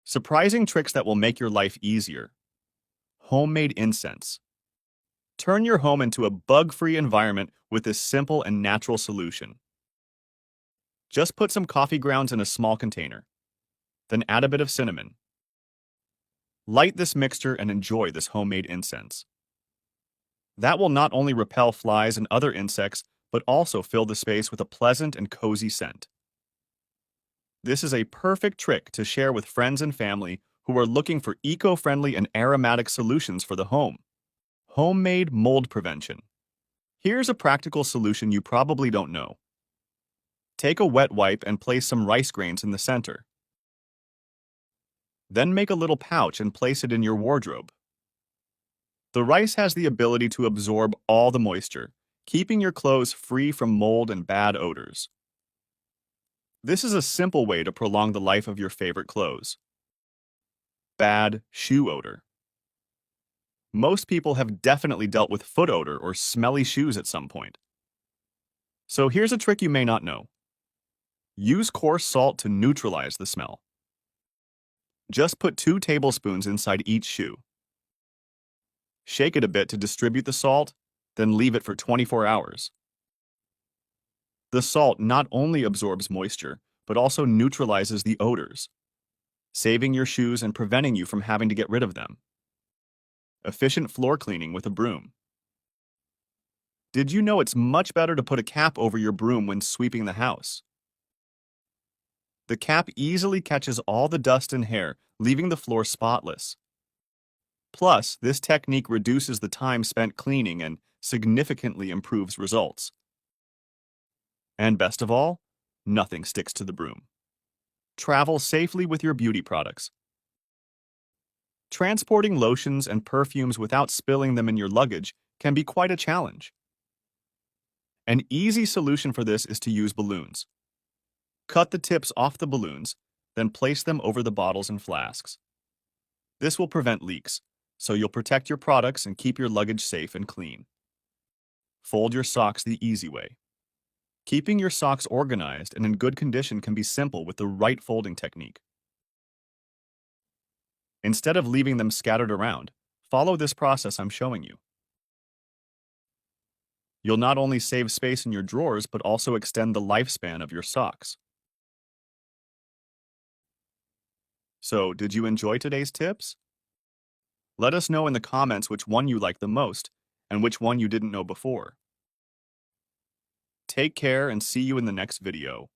Surprising tricks that will make your life easier. Homemade incense. Turn your home into a bug-free environment with this simple and natural solution. Just put some coffee grounds in a small container. Then add a bit of cinnamon. Light this mixture and enjoy this homemade incense. That will not only repel flies and other insects, but also fill the space with a pleasant and cozy scent. This is a perfect trick to share with friends and family who are looking for eco-friendly and aromatic solutions for the home. Homemade mold prevention. Here's a practical solution you probably don't know. Take a wet wipe and place some rice grains in the center. Then make a little pouch and place it in your wardrobe. The rice has the ability to absorb all the moisture, keeping your clothes free from mold and bad odors. This is a simple way to prolong the life of your favorite clothes. Bad shoe odor. Most people have definitely dealt with foot odor or smelly shoes at some point. So here's a trick you may not know. Use coarse salt to neutralize the smell. Just put 2 tablespoons inside each shoe. Shake it a bit to distribute the salt, then leave it for 24 hours. The salt not only absorbs moisture, but also neutralizes the odors, saving your shoes and preventing you from having to get rid of them. Efficient floor cleaning with a broom. Did you know it's much better to put a cap over your broom when sweeping the house? The cap easily catches all the dust and hair, leaving the floor spotless. Plus, this technique reduces the time spent cleaning and significantly improves results. And best of all, nothing sticks to the broom. Travel safely with your beauty products. Transporting lotions and perfumes without spilling them in your luggage can be quite a challenge. An easy solution for this is to use balloons. Cut the tips off the balloons, then place them over the bottles and flasks. This will prevent leaks, so you'll protect your products and keep your luggage safe and clean. Fold your socks the easy way. Keeping your socks organized and in good condition can be simple with the right folding technique. Instead of leaving them scattered around, follow this process I'm showing you. You'll not only save space in your drawers, but also extend the lifespan of your socks. So, did you enjoy today's tips? Let us know in the comments which one you like the most and which one you didn't know before. Take care and see you in the next video.